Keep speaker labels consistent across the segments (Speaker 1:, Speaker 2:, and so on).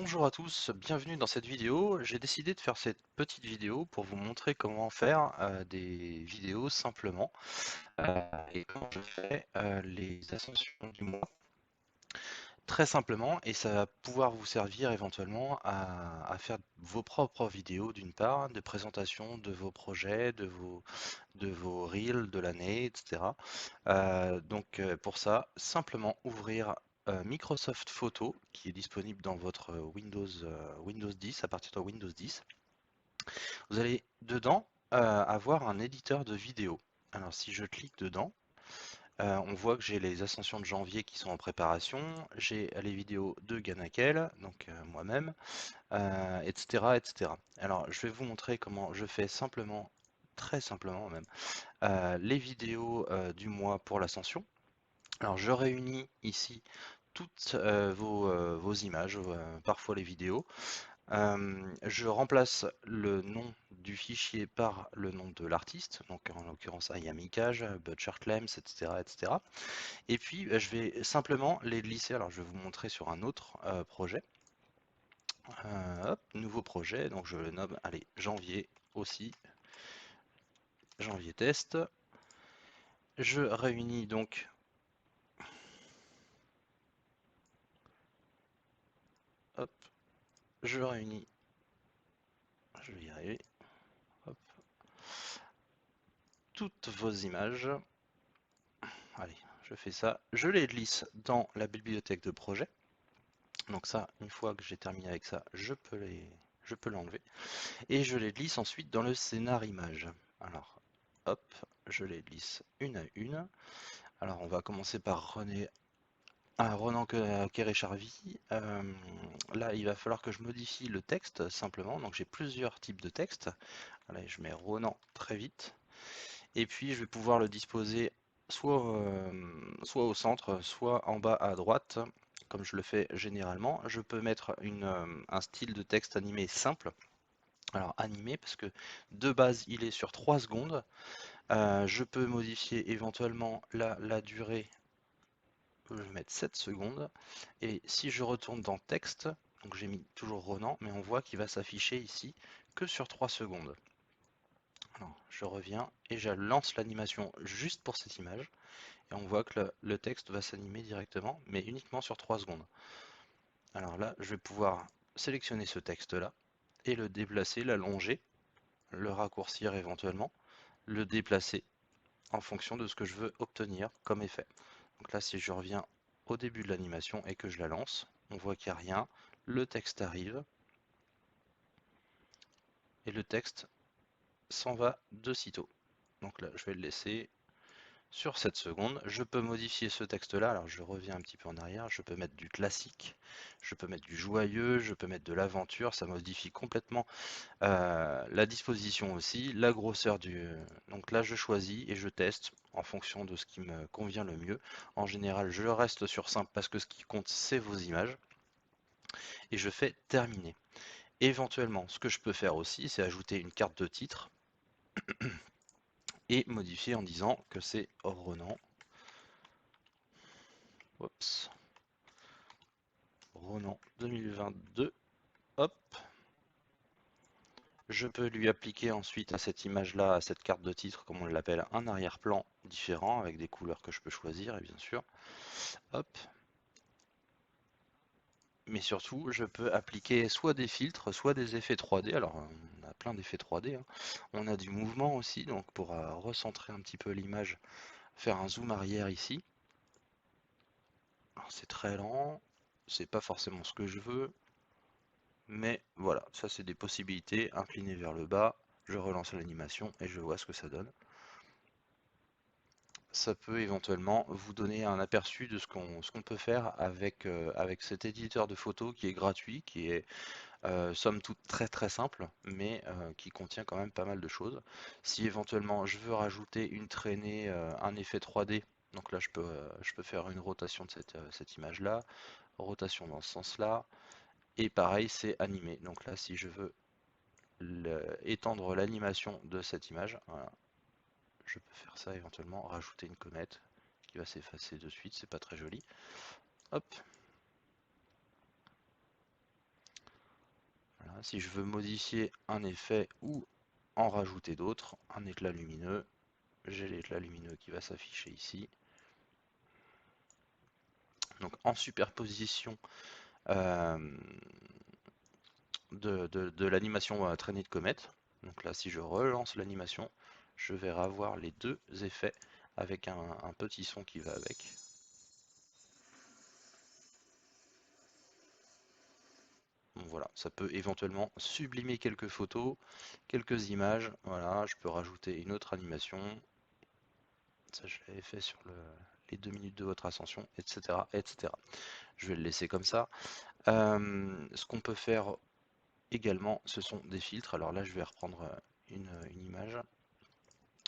Speaker 1: Bonjour à tous, bienvenue dans cette vidéo. J'ai décidé de faire cette petite vidéo pour vous montrer comment faire des vidéos simplement et comment je fais les ascensions du mois très simplement, et ça va pouvoir vous servir éventuellement à faire vos propres vidéos d'une part, de présentation de vos projets, de vos reels de l'année, etc. Pour ça, simplement ouvrir Microsoft Photo qui est disponible dans votre Windows 10 à partir de Windows 10. Vous allez dedans avoir un éditeur de vidéos. Alors si je clique dedans, on voit que j'ai les ascensions de janvier qui sont en préparation, j'ai les vidéos de Ganakel, donc moi-même, etc., etc. Alors je vais vous montrer comment je fais simplement, très simplement même, les vidéos du mois pour l'ascension. Alors je réunis ici toutes vos images, parfois les vidéos. Je remplace le nom du fichier par le nom de l'artiste, donc en l'occurrence Ayamikage, Butcher Clems, etc., etc. Et puis je vais simplement les glisser. Alors je vais vous montrer sur un autre projet. Hop, nouveau projet, donc je le nomme, allez, janvier aussi, janvier test. Je réunis donc, hop, je réunis, je vais y arriver, hop, toutes vos images. Allez, je fais ça, je les glisse dans la bibliothèque de projet. Donc ça, une fois que j'ai terminé avec ça, je peux l'enlever. Et je les glisse ensuite dans le scénar image. Alors, hop, je les glisse une à une. Alors on va commencer par Ronan Kérécharvi. Là, il va falloir que je modifie le texte simplement. Donc j'ai plusieurs types de textes. Allez, je mets Ronan très vite. Et puis je vais pouvoir le disposer soit au centre, soit en bas à droite, comme je le fais généralement. Je peux mettre un style de texte animé simple. Alors animé parce que de base il est sur 3 secondes. Je peux modifier éventuellement la durée, je vais mettre 7 secondes. Et si je retourne dans texte, donc j'ai mis toujours Ronan, mais on voit qu'il va s'afficher ici que sur 3 secondes. Alors, je reviens et je lance l'animation juste pour cette image. Et on voit que le texte va s'animer directement, mais uniquement sur 3 secondes. Alors là, je vais pouvoir sélectionner ce texte-là et le déplacer, l'allonger, le raccourcir éventuellement, le déplacer en fonction de ce que je veux obtenir comme effet. Donc là, si je reviens au début de l'animation et que je la lance, on voit qu'il n'y a rien, le texte arrive et le texte s'en va de sitôt. Donc là, je vais le laisser sur 7 secondes. Je peux modifier ce texte-là, alors je reviens un petit peu en arrière, je peux mettre du classique, je peux mettre du joyeux, je peux mettre de l'aventure, ça modifie complètement la disposition aussi, la grosseur du... Donc là je choisis et je teste en fonction de ce qui me convient le mieux. En général je reste sur simple parce que ce qui compte c'est vos images et je fais terminer. Éventuellement ce que je peux faire aussi c'est ajouter une carte de titre et modifier en disant que c'est Ronan. Oups. Ronan 2022. Hop. Je peux lui appliquer ensuite à cette image-là, à cette carte de titre, comme on l'appelle, un arrière-plan différent avec des couleurs que je peux choisir, et bien sûr. Hop. Mais surtout, je peux appliquer soit des filtres, soit des effets 3D. Alors, on a plein d'effets 3D, hein. On a du mouvement aussi, donc pour recentrer un petit peu l'image, faire un zoom arrière ici. C'est très lent, c'est pas forcément ce que je veux. Mais voilà, ça c'est des possibilités, incliné vers le bas, je relance l'animation et je vois ce que ça donne. Ça peut éventuellement vous donner un aperçu de ce qu'on peut faire avec cet éditeur de photos qui est gratuit, qui est somme toute très très simple, mais qui contient quand même pas mal de choses. Si éventuellement je veux rajouter une traînée, un effet 3D, donc là je peux faire une rotation de cette image-là, rotation dans ce sens-là, et pareil c'est animé. Donc là si je veux étendre l'animation de cette image, voilà, je peux faire ça éventuellement, rajouter une comète qui va s'effacer de suite, c'est pas très joli. Hop, Si je veux modifier un effet ou en rajouter d'autres, un éclat lumineux, j'ai l'éclat lumineux qui va s'afficher ici. Donc en superposition de l'animation traînée de comète. Donc là, si je relance l'animation, je vais avoir les deux effets avec un petit son qui va avec. Donc voilà, ça peut éventuellement sublimer quelques photos, quelques images. Voilà, je peux rajouter une autre animation. Ça, je l'avais fait sur les 2 minutes de votre ascension, etc., etc. Je vais le laisser comme ça. Ce qu'on peut faire également, ce sont des filtres. Alors là, je vais reprendre une image,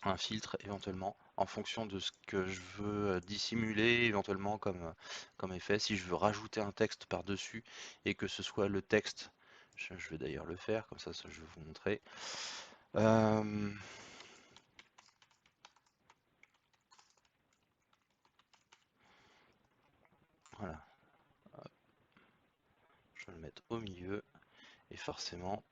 Speaker 1: un filtre éventuellement, en fonction de ce que je veux dissimuler éventuellement comme effet. Si je veux rajouter un texte par-dessus et que ce soit le texte, je vais d'ailleurs le faire, comme ça je vais vous montrer. Voilà, je vais le mettre au milieu et forcément,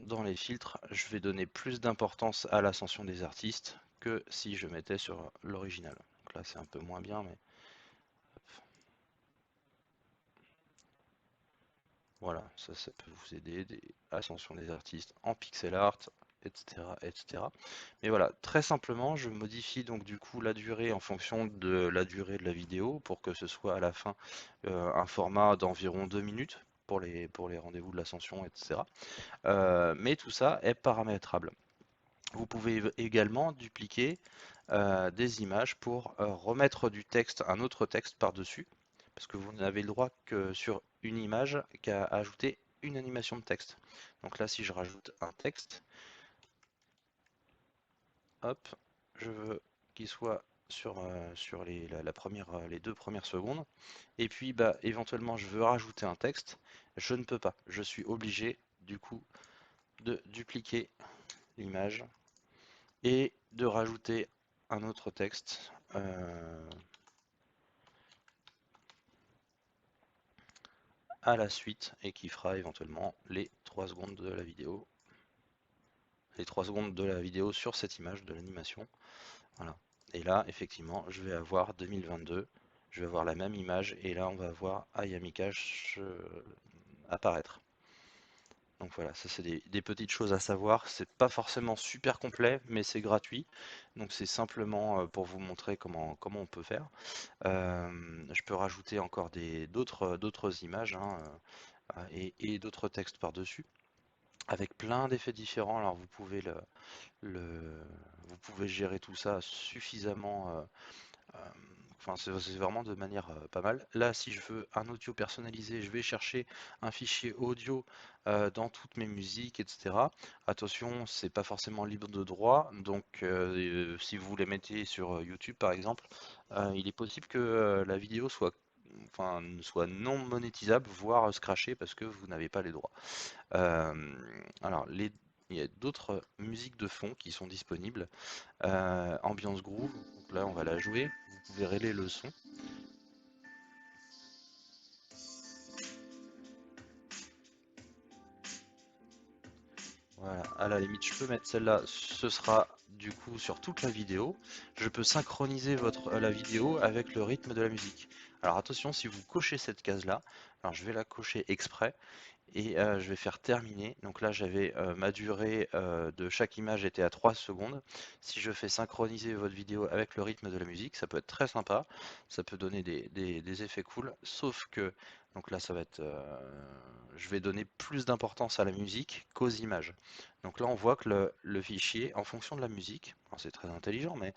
Speaker 1: dans les filtres, je vais donner plus d'importance à l'ascension des artistes que si je mettais sur l'original. Donc là, c'est un peu moins bien, mais voilà, ça peut vous aider, des ascensions des artistes en pixel art, etc., etc. Mais voilà, très simplement, je modifie donc du coup la durée en fonction de la durée de la vidéo pour que ce soit à la fin un format d'environ 2 minutes pour les rendez-vous de l'ascension, etc. Mais tout ça est paramétrable. Vous pouvez également dupliquer des images pour remettre du texte, un autre texte par-dessus, parce que vous n'avez le droit que sur une image qu'à ajouter une animation de texte. Donc là, si je rajoute un texte, hop, je veux qu'il soit sur les 2 premières secondes. Et puis, bah, éventuellement, je veux rajouter un texte. Je ne peux pas. Je suis obligé, du coup, de dupliquer l'image et de rajouter un autre texte à la suite et qui fera éventuellement les 3 secondes de la vidéo. Les 3 secondes de la vidéo sur cette image de l'animation. Voilà. Et là, effectivement, je vais avoir 2022. Je vais avoir la même image et là, on va voir Ayami Cash apparaître. Donc voilà, ça c'est des petites choses à savoir. C'est pas forcément super complet, mais c'est gratuit. Donc c'est simplement pour vous montrer comment on peut faire. Je peux rajouter encore d'autres images hein, et d'autres textes par-dessus, avec plein d'effets différents. Alors le- vous pouvez gérer tout ça suffisamment. Euh, Enfin, c'est vraiment de manière pas mal. Là, si je veux un audio personnalisé, je vais chercher un fichier audio dans toutes mes musiques, etc. Attention, c'est pas forcément libre de droit, donc si vous les mettez sur YouTube par exemple, il est possible que la vidéo soit non monétisable, voire scratchée parce que vous n'avez pas les droits. Euh, alors, il y a d'autres musiques de fond qui sont disponibles. Ambiance Groove, donc là on va la jouer, vous pouvez régler le son. Voilà, à la limite je peux mettre celle-là, ce sera du coup sur toute la vidéo. Je peux synchroniser la vidéo avec le rythme de la musique. Alors attention, si vous cochez cette case-là, alors je vais la cocher exprès, et je vais faire terminer. Donc là j'avais ma durée de chaque image était à 3 secondes. Si je fais synchroniser votre vidéo avec le rythme de la musique, ça peut être très sympa, ça peut donner des effets cool, sauf que donc là ça va être je vais donner plus d'importance à la musique qu'aux images. Donc là on voit que le fichier en fonction de la musique, alors c'est très intelligent, mais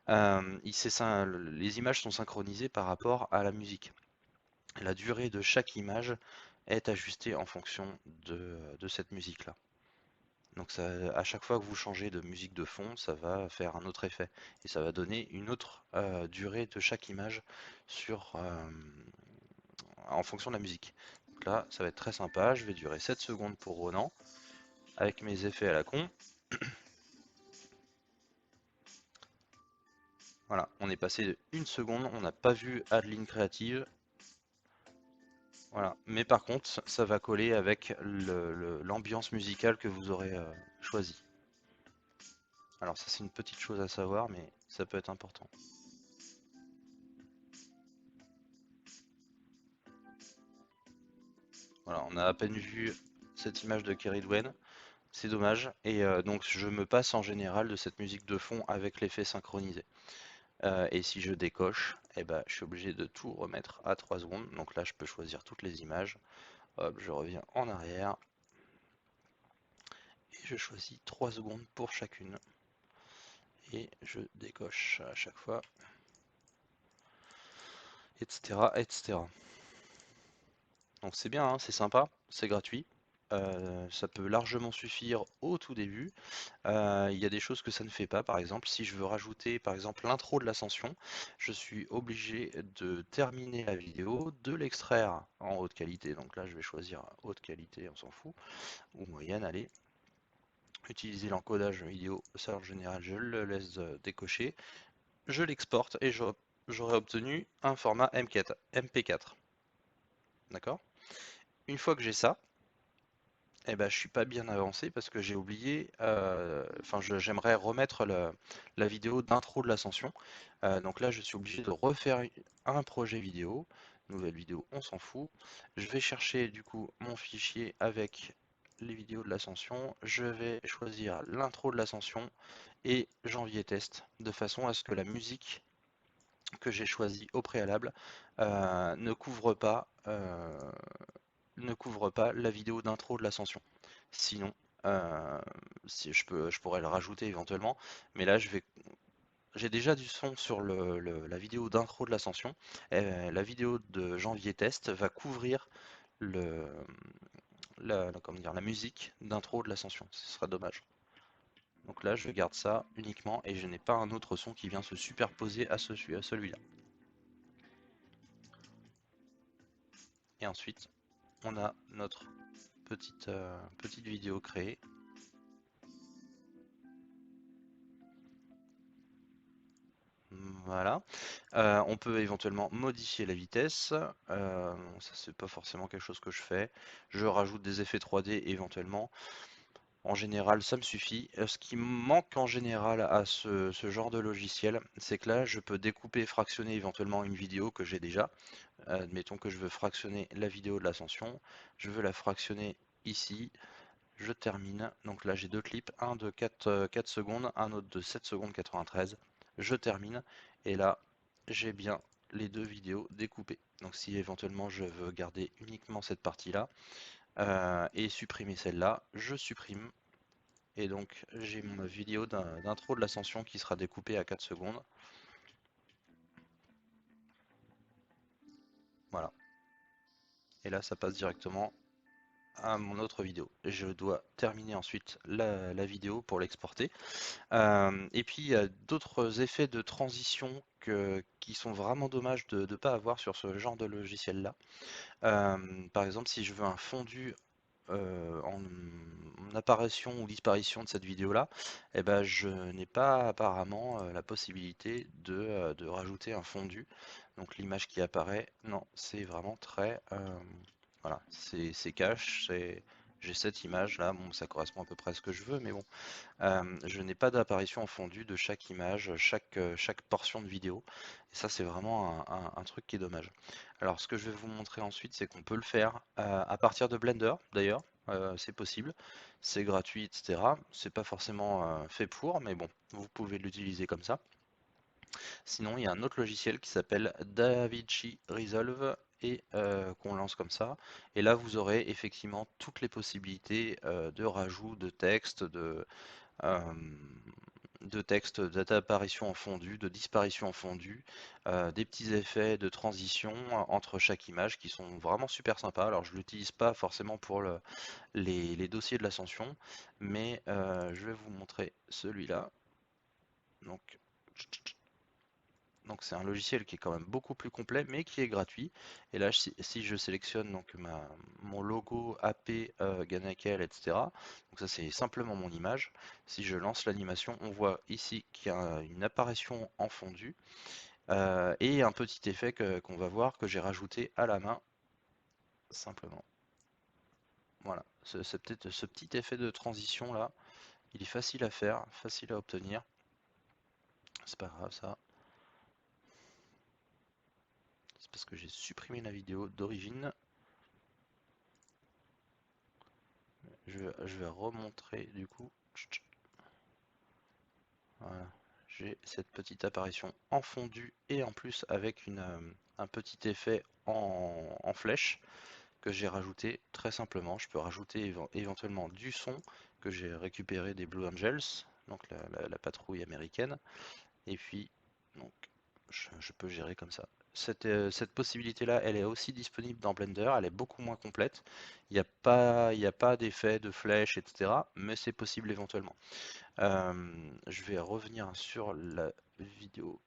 Speaker 1: les images sont synchronisées par rapport à la musique. La durée de chaque image est ajustée en fonction de cette musique-là. Donc ça, à chaque fois que vous changez de musique de fond, ça va faire un autre effet. Et ça va donner une autre durée de chaque image en fonction de la musique. Donc là, ça va être très sympa. Je vais durer 7 secondes pour Ronan, avec mes effets à la con. Voilà, on est passé de 1 seconde, on n'a pas vu Adeline Créative. Voilà. Mais par contre, ça va coller avec l'ambiance musicale que vous aurez choisie. Alors ça c'est une petite chose à savoir, mais ça peut être important. Voilà, on a à peine vu cette image de Kerry Dwayne, c'est dommage. Et donc je me passe en général de cette musique de fond avec l'effet synchronisé. Et si je décoche, eh ben, je suis obligé de tout remettre à 3 secondes. Donc là je peux choisir toutes les images. Hop, je reviens en arrière et je choisis 3 secondes pour chacune. Et je décoche à chaque fois, etc. etc. Donc c'est bien, hein, c'est sympa, c'est gratuit. Ça peut largement suffire au tout début. Il y a des choses que ça ne fait pas, par exemple, si je veux rajouter par exemple l'intro de l'ascension, je suis obligé de terminer la vidéo, de l'extraire en haute qualité. Donc là je vais choisir haute qualité, on s'en fout, ou moyenne, allez. Utiliser l'encodage vidéo, ça en général je le laisse décocher. Je l'exporte et j'aurai obtenu un format MP4. D'accord? Une fois que j'ai ça, eh ben, je suis pas bien avancé parce que j'ai oublié, enfin j'aimerais remettre la vidéo d'intro de l'ascension. Donc là je suis obligé de refaire un projet vidéo, nouvelle vidéo, on s'en fout. Je vais chercher du coup mon fichier avec les vidéos de l'ascension, je vais choisir l'intro de l'ascension et janvier test, de façon à ce que la musique que j'ai choisie au préalable ne couvre pas la vidéo d'intro de l'ascension. Sinon, euh, si je pourrais le rajouter éventuellement, mais là j'ai déjà du son sur la vidéo d'intro de l'ascension. La vidéo de janvier test va couvrir le, comment dire, la musique d'intro de l'ascension. Ce serait dommage. Donc là, je garde ça uniquement et je n'ai pas un autre son qui vient se superposer à celui-là. Et ensuite, on a notre petite vidéo créée. Voilà. On peut éventuellement modifier la vitesse. Ça, c'est pas forcément quelque chose que je fais. Je rajoute des effets 3D éventuellement. En général, ça me suffit. Ce qui me manque en général à ce genre de logiciel, c'est que là, je peux découper et fractionner éventuellement une vidéo que j'ai déjà. Admettons que je veux fractionner la vidéo de l'ascension. Je veux la fractionner ici. Je termine. Donc là, j'ai deux clips, un de 4 secondes, un autre de 7 secondes 93. Je termine. Et là, j'ai bien les deux vidéos découpées. Donc si éventuellement je veux garder uniquement cette partie-là et supprimer celle-là, je supprime. Et donc j'ai ma vidéo d'intro de l'ascension qui sera découpée à 4 secondes. Voilà. Et là, ça passe directement à mon autre vidéo. Je dois terminer ensuite la vidéo pour l'exporter. Et puis il y a d'autres effets de transition qui sont vraiment dommages de ne pas avoir sur ce genre de logiciel-là. Par exemple, si je veux un fondu en apparition ou disparition de cette vidéo-là, eh ben, je n'ai pas apparemment la possibilité de rajouter un fondu. Donc l'image qui apparaît, non, c'est vraiment très... voilà, c'est cache, j'ai cette image là, bon, ça correspond à peu près à ce que je veux, mais bon, je n'ai pas d'apparition en fondu de chaque image, chaque portion de vidéo. Et ça, c'est vraiment un truc qui est dommage. Alors, ce que je vais vous montrer ensuite, c'est qu'on peut le faire à partir de Blender, d'ailleurs. C'est possible, c'est gratuit, etc. C'est pas forcément fait pour, mais bon, vous pouvez l'utiliser comme ça. Sinon, il y a un autre logiciel qui s'appelle DaVinci Resolve et qu'on lance comme ça. Et là, vous aurez effectivement toutes les possibilités de rajout de texte, euh, d'apparition en fondu, de disparition en fondu, des petits effets de transition entre chaque image qui sont vraiment super sympas. Alors je l'utilise pas forcément pour les dossiers de l'ascension, mais je vais vous montrer celui-là. Donc c'est un logiciel qui est quand même beaucoup plus complet, mais qui est gratuit. Et là, si je sélectionne donc mon logo AP Ganakel, etc. Donc ça c'est simplement mon image. Si je lance l'animation, on voit ici qu'il y a une apparition en fondu et un petit effet qu'on va voir que j'ai rajouté à la main simplement. Voilà, c'est peut-être ce petit effet de transition là, il est facile à faire, facile à obtenir. C'est pas grave ça. C'est parce que j'ai supprimé la vidéo d'origine. Je vais remontrer du coup. Voilà. J'ai cette petite apparition en fondu et en plus avec un petit effet en flèche que j'ai rajouté très simplement. Je peux rajouter éventuellement du son que j'ai récupéré des Blue Angels, donc la patrouille américaine. Et puis, donc, je peux gérer comme ça. Cette possibilité-là, elle est aussi disponible dans Blender, elle est beaucoup moins complète. Il n'y a pas d'effet de flèche, etc. Mais c'est possible éventuellement. Je vais revenir sur la vidéo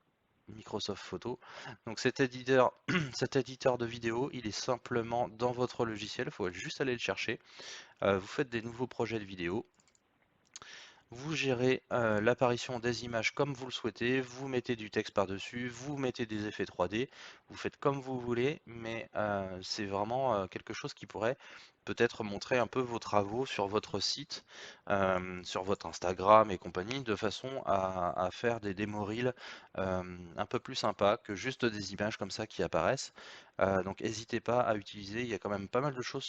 Speaker 1: Microsoft Photo. Donc cet éditeur, cet éditeur de vidéo, il est simplement dans votre logiciel, il faut juste aller le chercher. Vous faites des nouveaux projets de vidéo. Vous gérez l'apparition des images comme vous le souhaitez, vous mettez du texte par-dessus, vous mettez des effets 3D, vous faites comme vous voulez, mais c'est vraiment quelque chose qui pourrait peut-être montrer un peu vos travaux sur votre site, sur votre Instagram et compagnie, de façon à faire des démo reels un peu plus sympas que juste des images comme ça qui apparaissent. Donc n'hésitez pas à utiliser, il y a quand même pas mal de choses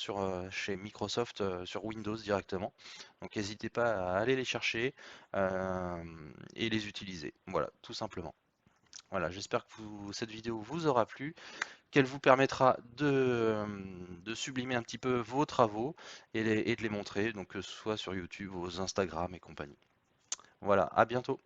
Speaker 1: chez Microsoft, sur Windows directement. Donc n'hésitez pas à aller les chercher et les utiliser. Voilà, tout simplement. Voilà, j'espère que cette vidéo vous aura plu, qu'elle vous permettra de sublimer un petit peu vos travaux et de les montrer, donc que ce soit sur YouTube, vos Instagram et compagnie. Voilà, à bientôt.